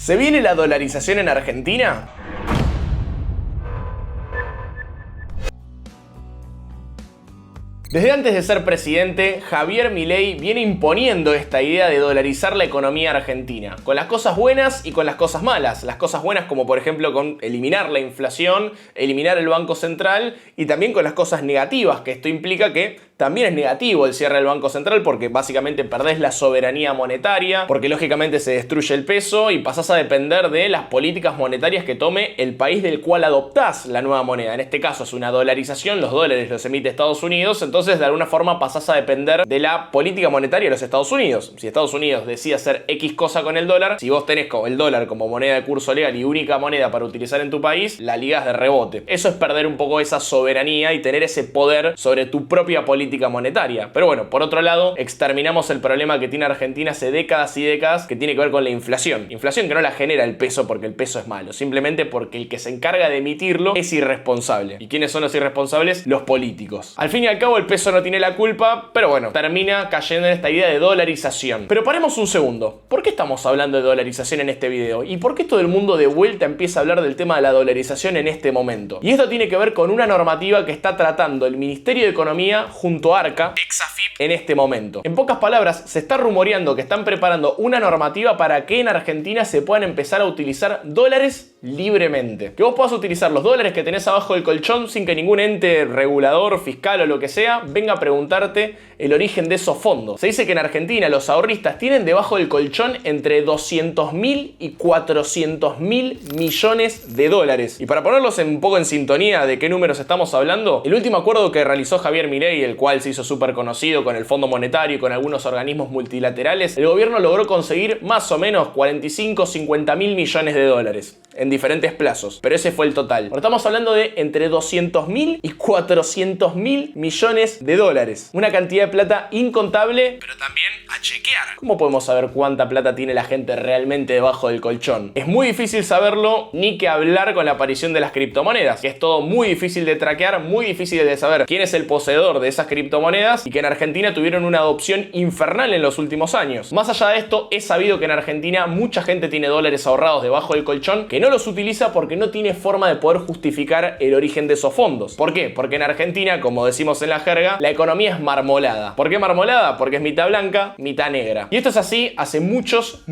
¿Se viene la dolarización en Argentina? Desde antes de ser presidente, Javier Milei viene imponiendo esta idea de dolarizar la economía argentina, con las cosas buenas y con las cosas malas. Las cosas buenas como por ejemplo con eliminar la inflación, eliminar el Banco Central, y también con las cosas negativas, que esto implica que también es negativo el cierre del Banco Central porque básicamente perdés la soberanía monetaria, porque lógicamente se destruye el peso y pasás a depender de las políticas monetarias que tome el país del cual adoptás la nueva moneda. En este caso es una dolarización, los dólares los emite Estados Unidos, entonces de alguna forma pasás a depender de la política monetaria de los Estados Unidos. Si Estados Unidos decide hacer X cosa con el dólar, si vos tenés el dólar como moneda de curso legal y única moneda para utilizar en tu país, la ligás de rebote. Eso es perder un poco esa soberanía y tener ese poder sobre tu propia política monetaria. Pero bueno, por otro lado, exterminamos el problema que tiene Argentina hace décadas y décadas, que tiene que ver con la inflación. Inflación que no la genera el peso porque el peso es malo, simplemente porque el que se encarga de emitirlo es irresponsable. ¿Y quiénes son los irresponsables? Los políticos. Al fin y al cabo, el peso no tiene la culpa, pero bueno, termina cayendo en esta idea de dolarización. Pero paremos un segundo. ¿Por qué estamos hablando de dolarización en este video? ¿Y por qué todo el mundo de vuelta empieza a hablar del tema de la dolarización en este momento? Y esto tiene que ver con una normativa que está tratando el Ministerio de Economía junto a ARCA, ex-AFIP, en este momento. En pocas palabras, se está rumoreando que están preparando una normativa para que en Argentina se puedan empezar a utilizar dólares libremente. Que vos puedas utilizar los dólares que tenés abajo del colchón sin que ningún ente regulador, fiscal o lo que sea venga a preguntarte el origen de esos fondos. Se dice que en Argentina los ahorristas tienen debajo del colchón entre 200.000 y 400.000 millones de dólares. Y para ponerlos un poco en sintonía de qué números estamos hablando, el último acuerdo que realizó Javier Milei, el cual se hizo súper conocido con el Fondo Monetario y con algunos organismos multilaterales, el gobierno logró conseguir más o menos 45-50.000 millones de dólares en diferentes plazos, pero ese fue el total. Pero estamos hablando de entre 200.000 y 400.000 millones de dólares. Una cantidad de plata incontable, pero también a chequear. ¿Cómo podemos saber cuánta plata tiene la gente realmente debajo del colchón? Es muy difícil saberlo, ni que hablar con la aparición de las criptomonedas, que es todo muy difícil de traquear, muy difícil de saber quién es el poseedor de esas criptomonedas, y que en Argentina tuvieron una adopción infernal en los últimos años. Más allá de esto, es sabido que en Argentina mucha gente tiene dólares ahorrados debajo del colchón que no los utiliza porque no tiene forma de poder justificar el origen de esos fondos. ¿Por qué? Porque en Argentina, como decimos en la jerga, la economía es marmolada. ¿Por qué marmolada? Porque es mitad blanca, mitad negra. Y esto es así hace muchos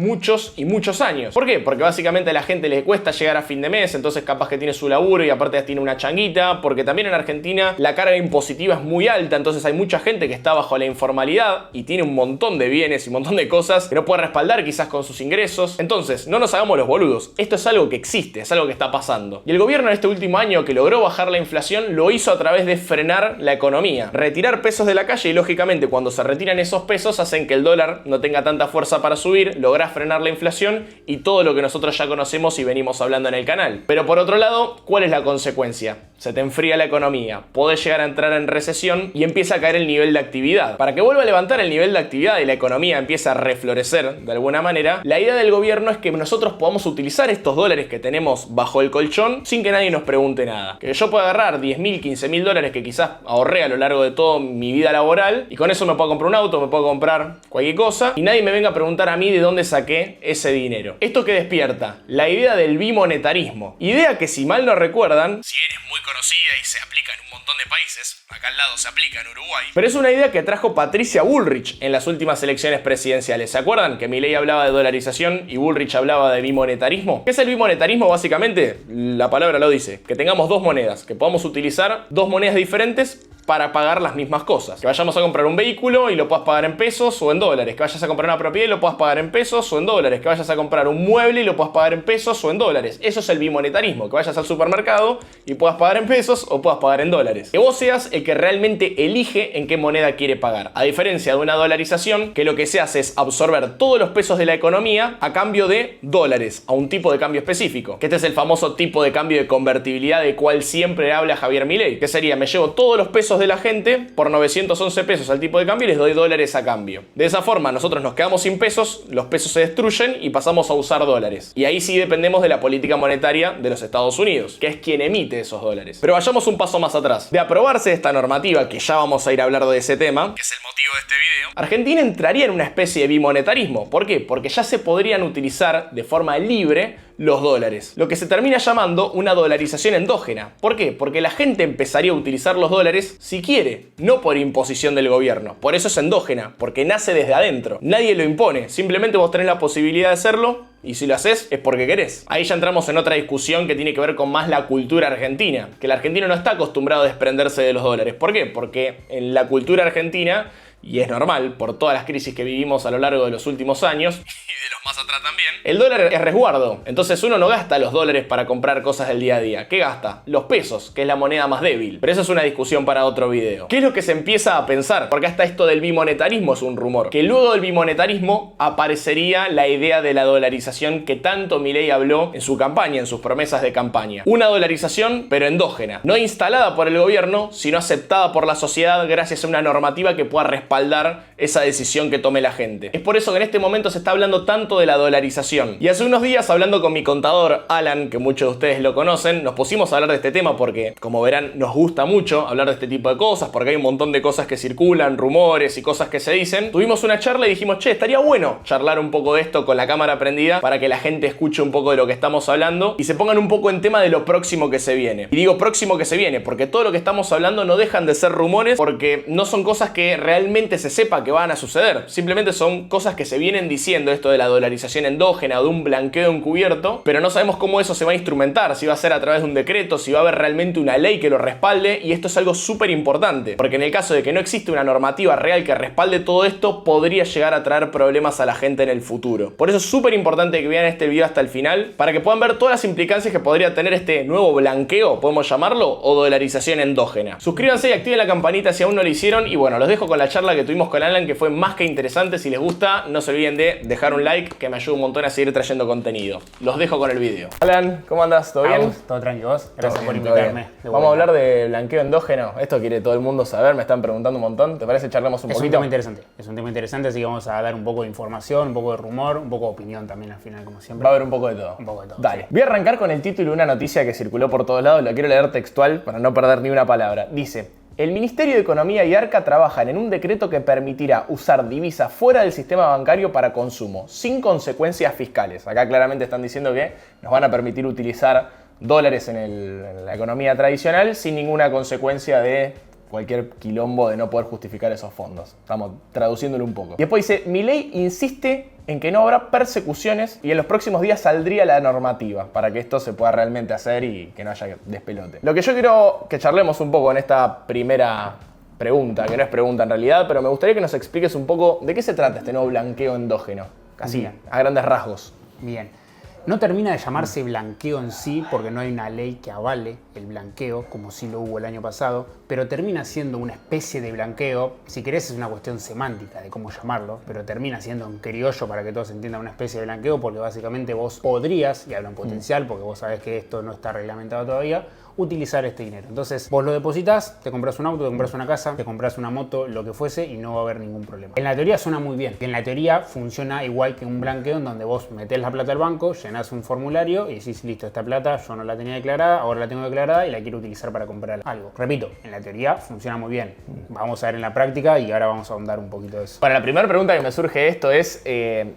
años. ¿Por qué? Porque básicamente a la gente le cuesta llegar a fin de mes, entonces capaz que tiene su laburo y aparte tiene una changuita, porque también en Argentina la carga impositiva es muy alta, entonces hay mucha gente que está bajo la informalidad y tiene un montón de bienes y un montón de cosas que no puede respaldar quizás con sus ingresos. Entonces, no nos hagamos los boludos. Esto es algo que existe, es algo que está pasando. Y el gobierno en este último año que logró bajar la inflación lo hizo a través de frenar la economía, retirar pesos de la calle, y lógicamente cuando se retiran esos pesos hacen que el dólar no tenga tanta fuerza para subir, lográs frenar la inflación y todo lo que nosotros ya conocemos y venimos hablando en el canal. Pero por otro lado, ¿cuál es la consecuencia? Se te enfría la economía, podés llegar a entrar en recesión y empieza a caer el nivel de actividad. Para que vuelva a levantar el nivel de actividad y la economía empiece a reflorecer de alguna manera, la idea del gobierno es que nosotros podamos utilizar estos dólares que tenemos bajo el colchón sin que nadie nos pregunte nada. Que yo pueda agarrar 10.000, 15.000 dólares que quizás ahorré a lo largo de toda mi vida laboral y con eso me puedo comprar un auto, me puedo comprar cualquier cosa y nadie me venga a preguntar a mí de dónde saqué ese dinero. ¿Esto qué despierta? La idea del bimonetarismo. Idea que, si mal no recuerdan, si eres muy conocida y se aplica en un montón de países, acá al lado se aplica en Uruguay, pero es una idea que trajo Patricia Bullrich en las últimas elecciones presidenciales. ¿Se acuerdan que Milei hablaba de dolarización y Bullrich hablaba de bimonetarismo? ¿Qué es el bimonetarismo? Básicamente, la palabra lo dice, que tengamos dos monedas, que podamos utilizar dos monedas diferentes para pagar las mismas cosas. Que vayamos a comprar un vehículo y lo puedas pagar en pesos o en dólares. Que vayas a comprar una propiedad y lo puedas pagar en pesos o en dólares. Que vayas a comprar un mueble y lo puedas pagar en pesos o en dólares. Eso es el bimonetarismo. Que vayas al supermercado y puedas pagar en pesos o puedas pagar en dólares. Que vos seas el que realmente elige en qué moneda quiere pagar. A diferencia de una dolarización, que lo que se hace es absorber todos los pesos de la economía a cambio de dólares, a un tipo de cambio específico. Que este es el famoso tipo de cambio de convertibilidad del cual siempre habla Javier Milei. Que sería, me llevo todos los pesos de la gente por 911 pesos al tipo de cambio y les doy dólares a cambio. De esa forma nosotros nos quedamos sin pesos, los pesos se destruyen y pasamos a usar dólares. Y ahí sí dependemos de la política monetaria de los Estados Unidos, que es quien emite esos dólares. Pero vayamos un paso más atrás. De aprobarse esta normativa, que ya vamos a ir a hablar de ese tema, que es el motivo de este video, Argentina entraría en una especie de bimonetarismo. ¿Por qué? Porque ya se podrían utilizar de forma libre los dólares, lo que se termina llamando una dolarización endógena. ¿Por qué? Porque la gente empezaría a utilizar los dólares si quiere, no por imposición del gobierno. Por eso es endógena, porque nace desde adentro. Nadie lo impone, simplemente vos tenés la posibilidad de hacerlo y si lo haces es porque querés. Ahí ya entramos en otra discusión que tiene que ver con más la cultura argentina, que el argentino no está acostumbrado a desprenderse de los dólares. ¿Por qué? Porque en la cultura argentina, y es normal por todas las crisis que vivimos a lo largo de los últimos años, y de los más atrás también, el dólar es resguardo. Entonces uno no gasta los dólares para comprar cosas del día a día. ¿Qué gasta? Los pesos, que es la moneda más débil. Pero eso es una discusión para otro video. ¿Qué es lo que se empieza a pensar? Porque hasta esto del bimonetarismo es un rumor. Que luego del bimonetarismo aparecería la idea de la dolarización que tanto Milei habló en su campaña, en sus promesas de campaña. Una dolarización, pero endógena. No instalada por el gobierno, sino aceptada por la sociedad gracias a una normativa que pueda respaldar esa decisión que tome la gente. Es por eso que en este momento se está hablando tanto de la dolarización. Y hace unos días, hablando con mi contador, Alan, que muchos de ustedes lo conocen, nos pusimos a hablar de este tema porque, como verán, nos gusta mucho hablar de este tipo de cosas, porque hay un montón de cosas que circulan, rumores y cosas que se dicen. Tuvimos una charla y dijimos, che, estaría bueno charlar un poco de esto con la cámara prendida para que la gente escuche un poco de lo que estamos hablando y se pongan un poco en tema de lo próximo que se viene. Y digo próximo que se viene porque todo lo que estamos hablando no dejan de ser rumores, porque no son cosas que realmente se sepa que van a suceder. Simplemente son cosas que se vienen diciendo, esto de la dolarización endógena o de un blanqueo encubierto, pero no sabemos cómo eso se va a instrumentar, si va a ser a través de un decreto, si va a haber realmente una ley que lo respalde, y esto es algo súper importante, porque en el caso de que no existe una normativa real que respalde todo esto, podría llegar a traer problemas a la gente en el futuro. Por eso es súper importante que vean este video hasta el final, para que puedan ver todas las implicancias que podría tener este nuevo blanqueo, podemos llamarlo, o dolarización endógena. Suscríbanse y activen la campanita si aún no lo hicieron, y bueno, los dejo con la charla que tuvimos con Alan, que fue más que interesante. Si les gusta, no se olviden de dejar un like, que me ayuda un montón a seguir trayendo contenido. Los dejo con el video. Alan, ¿cómo andás? ¿Todo bien? Todo tranquilo, vos. Gracias por Todo invitarme. Vamos a hablar de blanqueo endógeno. Esto quiere todo el mundo saber, me están preguntando un montón. ¿Te parece charlamos un poquito? Es un tema interesante. Es un tema interesante, así que vamos a dar un poco de información, un poco de rumor, un poco de opinión también al final, como siempre. Va a haber un poco de todo. Un poco de todo. Dale. Sí. Voy a arrancar con el título de una noticia que circuló por todos lados. La quiero leer textual para no perder ni una palabra. Dice: el Ministerio de Economía y Arca trabajan en un decreto que permitirá usar divisas fuera del sistema bancario para consumo, sin consecuencias fiscales. Acá claramente están diciendo que nos van a permitir utilizar dólares en la economía tradicional sin ninguna consecuencia de cualquier quilombo de no poder justificar esos fondos. Estamos traduciéndolo un poco. Y después dice: Milei insiste en que no habrá persecuciones y en los próximos días saldría la normativa para que esto se pueda realmente hacer y que no haya despelote. Lo que yo quiero que charlemos un poco en esta primera pregunta, que no es pregunta en realidad, pero me gustaría que nos expliques un poco de qué se trata este nuevo blanqueo endógeno. Así, Bien. a grandes rasgos. Bien. No termina de llamarse blanqueo en sí porque no hay una ley que avale el blanqueo, como sí lo hubo el año pasado, pero termina siendo una especie de blanqueo. Si querés, es una cuestión semántica de cómo llamarlo, pero termina siendo en criollo para que todos entiendan una especie de blanqueo, porque básicamente vos podrías, y hablo en potencial porque vos sabés que esto no está reglamentado todavía, utilizar este dinero. Entonces vos lo depositas, te compras un auto, te compras una casa, te compras una moto, lo que fuese, y no va a haber ningún problema. En la teoría suena muy bien. En la teoría funciona igual que un blanqueo, en donde vos metés la plata al banco, llenás un formulario y decís: listo, esta plata yo no la tenía declarada, ahora la tengo declarada y la quiero utilizar para comprar algo. Repito, en la teoría funciona muy bien. Vamos a ver en la práctica y ahora vamos a ahondar un poquito de eso. Para la primera pregunta que me surge de esto es,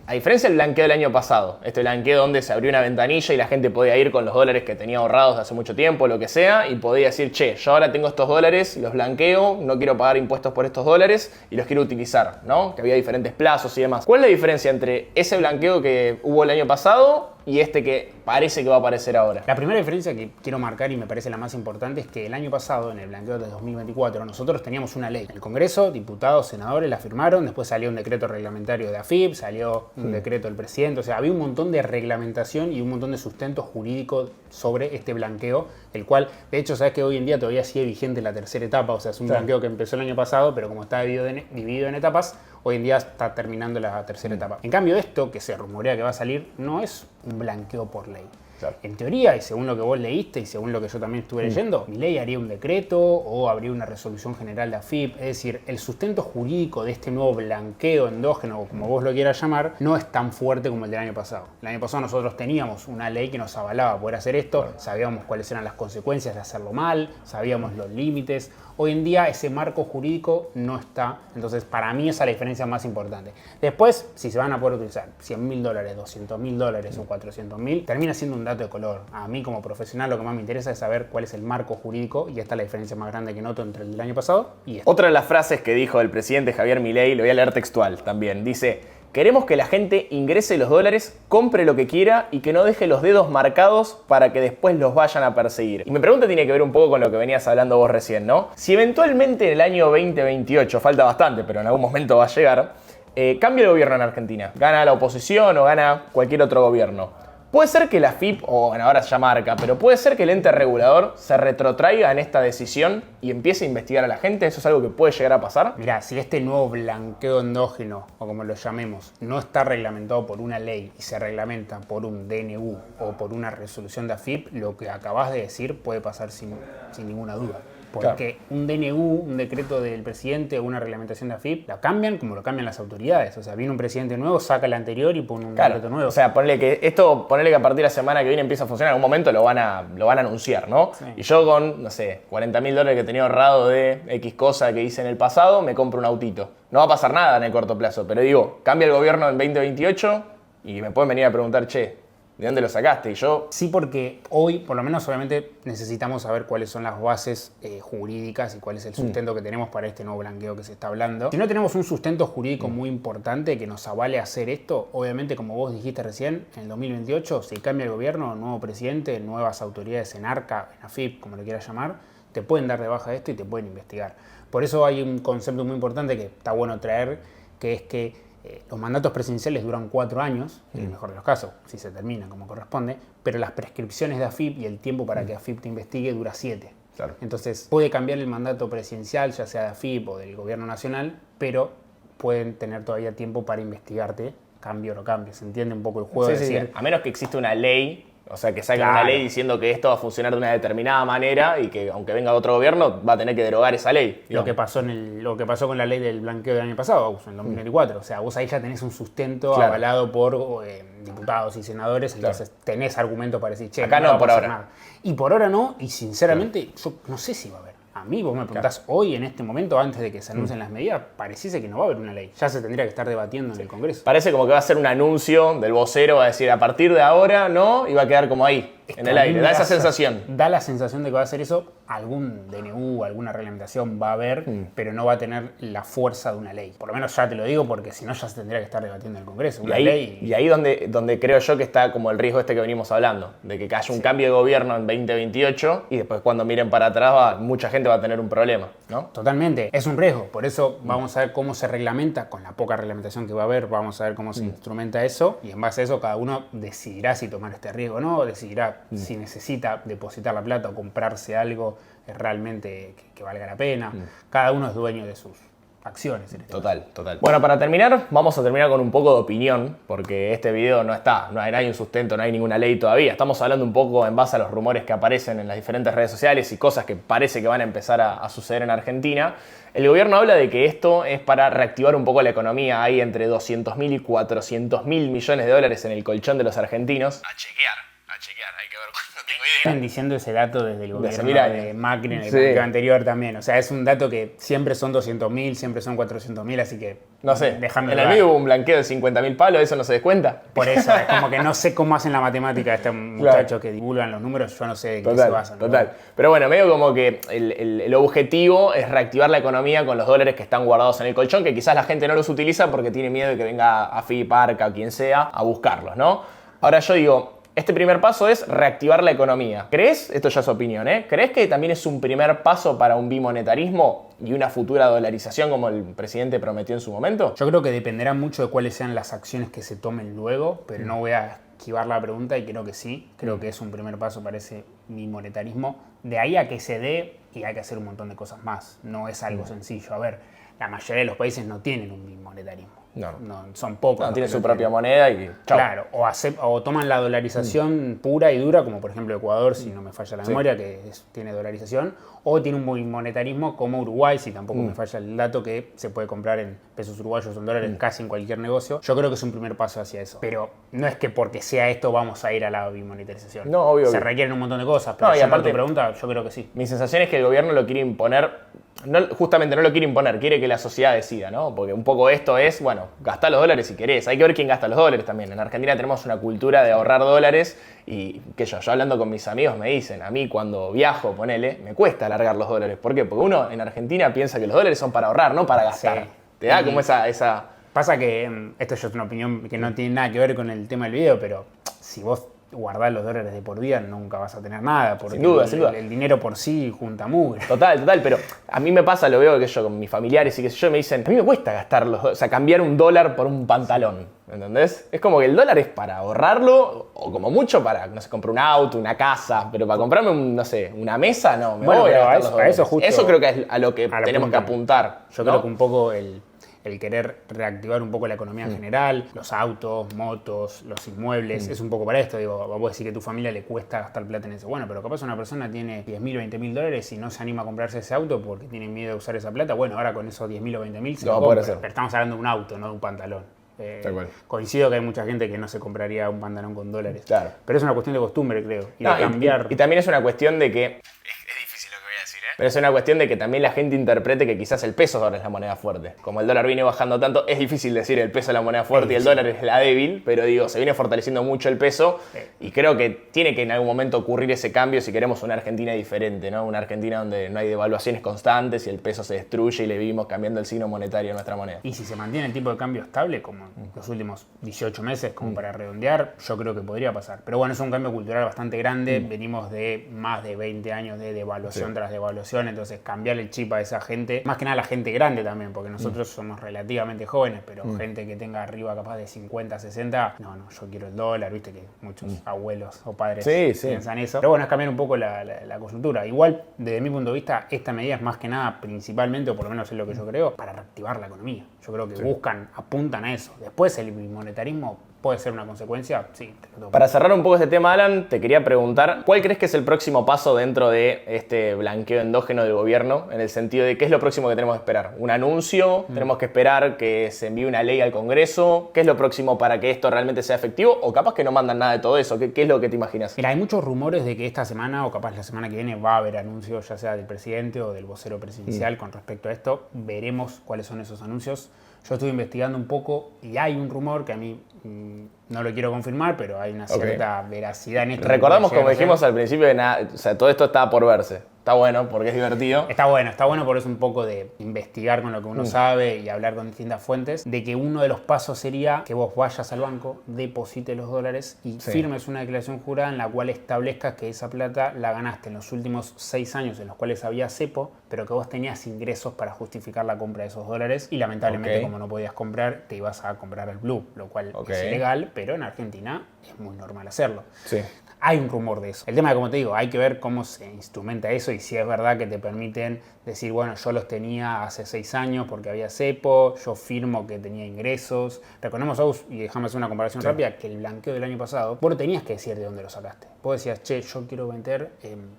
a diferencia del blanqueo del año pasado, este blanqueo donde se abrió una ventanilla y la gente podía ir con los dólares que tenía ahorrados de hace mucho tiempo, lo que sea, y podía decir: che, yo ahora tengo estos dólares, los blanqueo, no quiero pagar impuestos por estos dólares y los quiero utilizar, ¿no? Que había diferentes plazos y demás. ¿Cuál es la diferencia entre ese blanqueo que hubo el año pasado y este que parece que va a aparecer ahora? La primera diferencia que quiero marcar, y me parece la más importante, es que el año pasado, en el blanqueo de 2024, nosotros teníamos una ley. En el Congreso, diputados, senadores la firmaron, después salió un decreto reglamentario de AFIP, salió un decreto del presidente, o sea, había un montón de reglamentación y un montón de sustento jurídico sobre este blanqueo, el cual, de hecho, sabes que hoy en día todavía sigue vigente la tercera etapa, o sea, es un blanqueo que empezó el año pasado, pero como está dividido en etapas, hoy en día está terminando la tercera etapa. En cambio, esto que se rumorea que va a salir no es un blanqueo por ley. Claro. En teoría, y según lo que vos leíste y según lo que yo también estuve leyendo, Milei haría un decreto o habría una resolución general de AFIP. Es decir, el sustento jurídico de este nuevo blanqueo endógeno, o como vos lo quieras llamar, no es tan fuerte como el del año pasado. El año pasado nosotros teníamos una ley que nos avalaba poder hacer esto, sabíamos cuáles eran las consecuencias de hacerlo mal, sabíamos los límites. Hoy en día ese marco jurídico no está, entonces para mí esa es la diferencia más importante. Después, si se van a poder utilizar $100.000, $200.000 o $400.000, termina siendo un dato de color. A mí como profesional lo que más me interesa es saber cuál es el marco jurídico y esta es la diferencia más grande que noto entre el del año pasado y este. Otra de las frases que dijo el presidente Javier Milei, lo voy a leer textual también, dice: queremos que la gente ingrese los dólares, compre lo que quiera y que no deje los dedos marcados para que después los vayan a perseguir. Y mi pregunta tiene que ver un poco con lo que venías hablando vos recién, ¿no? Si eventualmente en el año 2028, falta bastante, pero en algún momento va a llegar, cambia el gobierno en Argentina, gana la oposición o gana cualquier otro gobierno, puede ser que la AFIP, o bueno, ahora se llama ARCA, pero puede ser que el ente regulador se retrotraiga en esta decisión y empiece a investigar a la gente. ¿Eso es algo que puede llegar a pasar? Mirá, si este nuevo blanqueo endógeno, o como lo llamemos, no está reglamentado por una ley y se reglamenta por un DNU o por una resolución de AFIP, lo que acabas de decir puede pasar sin ninguna duda. Porque un DNU, un decreto del presidente o una reglamentación de AFIP, la cambian como lo cambian las autoridades. O sea, viene un presidente nuevo, saca el anterior y pone un decreto nuevo. O sea, ponele que a partir de la semana que viene empieza a funcionar, en algún momento lo van a anunciar, ¿no? Sí. Y yo con, no sé, $40.000 que tenía ahorrado de X cosa que hice en el pasado, me compro un autito. No va a pasar nada en el corto plazo, pero digo, cambia el gobierno en 2028 y me pueden venir a preguntar, che, ¿de dónde lo sacaste? Y yo... Sí, porque hoy, por lo menos, obviamente, necesitamos saber cuáles son las bases jurídicas y cuál es el sustento que tenemos para este nuevo blanqueo que se está hablando. Si no tenemos un sustento jurídico muy importante que nos avale a hacer esto, obviamente, como vos dijiste recién, en el 2028, si cambia el gobierno, nuevo presidente, nuevas autoridades en ARCA, en AFIP, como lo quieras llamar, te pueden dar de baja esto y te pueden investigar. Por eso hay un concepto muy importante que está bueno traer, que es que los mandatos presidenciales duran 4 años, en el mejor de los casos, si se termina como corresponde, pero las prescripciones de AFIP y el tiempo para que AFIP te investigue dura 7. Claro. Entonces puede cambiar el mandato presidencial, ya sea de AFIP o del gobierno nacional, pero pueden tener todavía tiempo para investigarte, cambio o no cambio. ¿Se entiende un poco el juego? Sí, de decir, a menos que exista una ley. O sea, que saquen una ley diciendo que esto va a funcionar de una determinada manera y que aunque venga otro gobierno va a tener que derogar esa ley. Lo que pasó con la ley del blanqueo del año pasado, en el 2024. O sea, vos ahí ya tenés un sustento avalado por diputados y senadores, entonces tenés argumentos para decir, che, acá no por ahora. Nada. Y por ahora no, y sinceramente yo no sé si va a haber. A mí vos me preguntás hoy, en este momento, antes de que se anuncien las medidas, pareciese que no va a haber una ley. Ya se tendría que estar debatiendo en el Congreso. Parece como que va a ser un anuncio del vocero, va a decir a partir de ahora no, y va a quedar como ahí, en el aire. Da esa sensación. Da la sensación de que va a ser eso. Algún DNU, alguna reglamentación va a haber, pero no va a tener la fuerza de una ley. Por lo menos ya te lo digo, porque si no ya se tendría que estar debatiendo en el Congreso. Una ley. Y ahí donde creo yo que está como el riesgo este que venimos hablando, de que haya un cambio de gobierno en 2028 y después cuando miren para atrás mucha gente va a tener un problema, ¿no? Totalmente, es un riesgo. Por eso vamos a ver cómo se reglamenta, con la poca reglamentación que va a haber, vamos a ver cómo se instrumenta eso y en base a eso cada uno decidirá si tomar este riesgo o no, decidirá si necesita depositar la plata o comprarse algo realmente que valga la pena. Cada uno es dueño de sus acciones. En este total. Bueno, para terminar, vamos a terminar con un poco de opinión, porque este video no hay un sustento, no hay ninguna ley todavía. Estamos hablando un poco en base a los rumores que aparecen en las diferentes redes sociales y cosas que parece que van a empezar a suceder en Argentina. El gobierno habla de que esto es para reactivar un poco la economía. Hay entre 200.000 y 400.000 millones de dólares en el colchón de los argentinos. A chequear, hay que ver, no tengo idea. Vienen diciendo ese dato desde el gobierno de Macri en el blanqueo anterior también. O sea, es un dato que siempre son 200.000, siempre son 400.000, así que no sé, en el mío hubo un blanqueo de 50.000 palos, ¿eso no se descuenta? Por eso, es como que no sé cómo hacen la matemática de estos muchachos que divulgan los números, yo no sé en qué se basan. Total. Pero bueno, medio como que el objetivo es reactivar la economía con los dólares que están guardados en el colchón, que quizás la gente no los utiliza porque tiene miedo de que venga AFIP, ARCA o quien sea a buscarlos, ¿no? Ahora yo digo, este primer paso es reactivar la economía. ¿Crees, esto ya es opinión, ¿crees que también es un primer paso para un bimonetarismo y una futura dolarización como el presidente prometió en su momento? Yo creo que dependerá mucho de cuáles sean las acciones que se tomen luego, pero no voy a esquivar la pregunta y creo que sí. Creo que es un primer paso para ese bimonetarismo. De ahí a que se dé, y hay que hacer un montón de cosas más. No es algo sencillo. A ver, la mayoría de los países no tienen un bimonetarismo. No, son pocos. No, tiene su propia moneda y chau. Claro, o toman la dolarización pura y dura, como por ejemplo Ecuador, si no me falla la memoria, que tiene dolarización, o tiene un monetarismo como Uruguay, si tampoco me falla el dato, que se puede comprar en pesos uruguayos o en dólares casi en cualquier negocio. Yo creo que es un primer paso hacia eso. Pero no es que porque sea esto vamos a ir a la bimonetarización. No, obvio. Se requieren un montón de cosas, pero y aparte, tu pregunta, yo creo que sí. Mi sensación es que el gobierno lo quiere imponer. Justamente no lo quiere imponer, quiere que la sociedad decida, ¿no? Porque un poco esto es, bueno, gastá los dólares si querés. Hay que ver quién gasta los dólares también. En Argentina tenemos una cultura de ahorrar dólares y que yo hablando con mis amigos me dicen, a mí cuando viajo, ponele, me cuesta alargar los dólares. ¿Por qué? Porque uno en Argentina piensa que los dólares son para ahorrar, no para gastar. Sí. Te da como esa... Pasa que, esto ya es una opinión que no tiene nada que ver con el tema del video, pero si vos guardar los dólares de por vida nunca vas a tener nada, porque sin duda. El dinero por sí junta mugre. Total, pero a mí me pasa, lo veo que yo con mis familiares y qué sé yo, me dicen, a mí me cuesta gastarlos, o sea, cambiar un dólar por un pantalón, ¿entendés? Es como que el dólar es para ahorrarlo, o como mucho para, no sé, comprar un auto, una casa, pero para comprarme, no sé, una mesa, no, me voy a gastar los dólares. Eso creo que es a lo que tenemos que apuntar. Yo creo que un poco el querer reactivar un poco la economía en general, los autos, motos, los inmuebles, es un poco para esto. Digo, vos decís que a tu familia le cuesta gastar plata en eso. Bueno, pero capaz una persona tiene 10.000, 20.000 dólares y no se anima a comprarse ese auto porque tiene miedo de usar esa plata. Bueno, ahora con esos 10.000 o 20.000 se lo compra. Pero estamos hablando de un auto, no de un pantalón. Coincido que hay mucha gente que no se compraría un pantalón con dólares. Claro. Pero es una cuestión de costumbre, creo. Y de cambiar. Y también es una cuestión de que... Pero es una cuestión de que también la gente interprete que quizás el peso ahora es la moneda fuerte. Como el dólar viene bajando tanto, es difícil decir el peso es la moneda fuerte y el dólar es la débil, pero digo, se viene fortaleciendo mucho el peso y creo que tiene que en algún momento ocurrir ese cambio si queremos una Argentina diferente, ¿no? Una Argentina donde no hay devaluaciones constantes y el peso se destruye y le vivimos cambiando el signo monetario a nuestra moneda. Y si se mantiene el tipo de cambio estable, como los últimos 18 meses, como para redondear, yo creo que podría pasar. Pero bueno, es un cambio cultural bastante grande. Venimos de más de 20 años de devaluación tras devaluación, entonces cambiar el chip a esa gente, más que nada la gente grande también, porque nosotros somos relativamente jóvenes, pero gente que tenga arriba capaz de 50, 60, no, yo quiero el dólar, viste que muchos abuelos o padres piensan eso. Pero bueno, es cambiar un poco la coyuntura. Igual, desde mi punto de vista, esta medida es más que nada, principalmente, o por lo menos es lo que yo creo, para reactivar la economía. Yo creo que apuntan a eso. Después el monetarismo puede ser una consecuencia, sí. Para cerrar un poco este tema, Alan, te quería preguntar, ¿cuál crees que es el próximo paso dentro de este blanqueo endógeno del gobierno? En el sentido de, ¿qué es lo próximo que tenemos que esperar? ¿Un anuncio? ¿Tenemos que esperar que se envíe una ley al Congreso? ¿Qué es lo próximo para que esto realmente sea efectivo? ¿O capaz que no mandan nada de todo eso? ¿Qué es lo que te imaginas? Mira, hay muchos rumores de que esta semana, o capaz la semana que viene, va a haber anuncios, ya sea del presidente o del vocero presidencial con respecto a esto. Veremos cuáles son esos anuncios. Yo estuve investigando un poco y hay un rumor que a mí no lo quiero confirmar, pero hay una cierta veracidad en esto. Recordamos, como dijimos al principio, que todo esto estaba por verse. Está bueno porque es divertido. Está bueno porque es un poco de investigar con lo que uno sabe y hablar con distintas fuentes, de que uno de los pasos sería que vos vayas al banco, deposites los dólares y firmes una declaración jurada en la cual establezcas que esa plata la ganaste en los últimos 6 años en los cuales había cepo, pero que vos tenías ingresos para justificar la compra de esos dólares y lamentablemente como no podías comprar, te ibas a comprar al blue, lo cual es ilegal, pero en Argentina es muy normal hacerlo. Sí. Hay un rumor de eso. El tema, como te digo, hay que ver cómo se instrumenta eso y si es verdad que te permiten decir, bueno, yo los tenía hace 6 años porque había cepo, yo firmo que tenía ingresos. Recordemos, Aus, y déjame hacer una comparación rápida, que el blanqueo del año pasado, vos no tenías que decir de dónde lo sacaste. Vos decías, che, yo quiero vender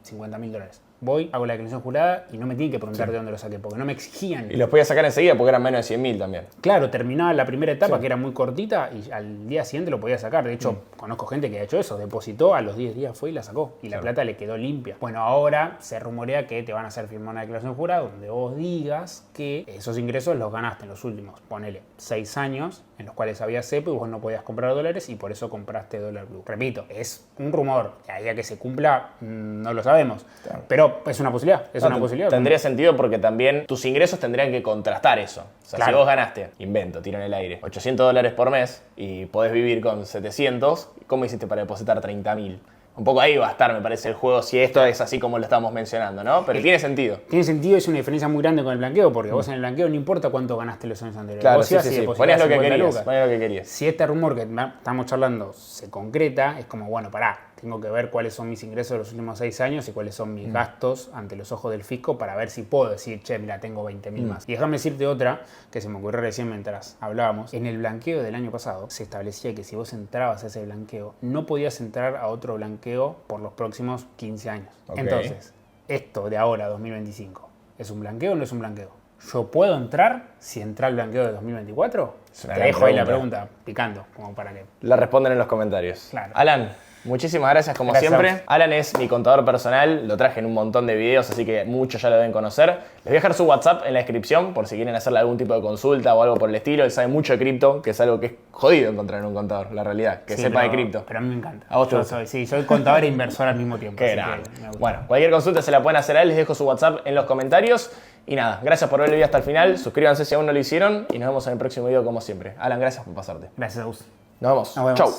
$50.000. Voy, hago la declaración jurada y no me tienen que preguntar de dónde lo saqué, porque no me exigían. Y los podía sacar enseguida porque eran menos de 100.000 también. Claro, terminaba la primera etapa que era muy cortita y al día siguiente lo podía sacar. De hecho, conozco gente que ha hecho eso, depositó, a los 10 días fue y la sacó. Y la plata le quedó limpia. Bueno, ahora se rumorea que te van a hacer firmar una declaración jurada donde vos digas que esos ingresos los ganaste en los últimos, ponele, 6 años en los cuales había cepo y vos no podías comprar dólares y por eso compraste dólar blue. Repito, es un rumor. De ahí a que se cumpla, no lo sabemos. Claro. Pero es una posibilidad. Una posibilidad. Tendría sentido porque también tus ingresos tendrían que contrastar eso. O sea, si vos ganaste, tiro en el aire, $800 por mes y podés vivir con 700, ¿cómo hiciste para depositar 30.000? Un poco ahí va a estar, me parece, el juego, si esto es así como lo estamos mencionando, ¿no? Pero tiene sentido. Tiene sentido, es una diferencia muy grande con el blanqueo, porque vos en el blanqueo no importa cuánto ganaste los años anteriores. Claro, vos sí. Ponías lo que querías. Si este rumor que estamos charlando se concreta, es como, bueno, pará, tengo que ver cuáles son mis ingresos de los últimos 6 años y cuáles son mis gastos ante los ojos del fisco para ver si puedo decir, che, mira, tengo 20.000 más. Y déjame decirte otra que se me ocurrió recién mientras hablábamos. En el blanqueo del año pasado se establecía que si vos entrabas a ese blanqueo, no podías entrar a otro blanqueo por los próximos 15 años. Ok. Entonces, esto de ahora, 2025, ¿es un blanqueo o no es un blanqueo? ¿Yo puedo entrar si entra al blanqueo de 2024? una Te gran dejo ahí la pregunta. pregunta picando, como para que... La responden en los comentarios. Claro. Alan, muchísimas gracias como Gracias a siempre. vos. Alan es mi contador personal, lo traje en un montón de videos, así que muchos ya lo deben conocer. Les voy a dejar su WhatsApp en la descripción por si quieren hacerle algún tipo de consulta o algo por el estilo. Él sabe mucho de cripto, que es algo que es jodido encontrar en un contador, la realidad, que Sí, sepa de pero- cripto. Pero a mí me encanta. ¿A vos te Yo gusta? soy contador e inversor al mismo tiempo. Qué así que grande. me gusta. Bueno, cualquier consulta se la pueden hacer a él, les dejo su WhatsApp en los comentarios. Y nada, gracias por ver el video hasta el final, suscríbanse si aún no lo hicieron y nos vemos en el próximo video como siempre. Alan, gracias por pasarte. Gracias a vos. Nos vemos. Nos vemos. Chau.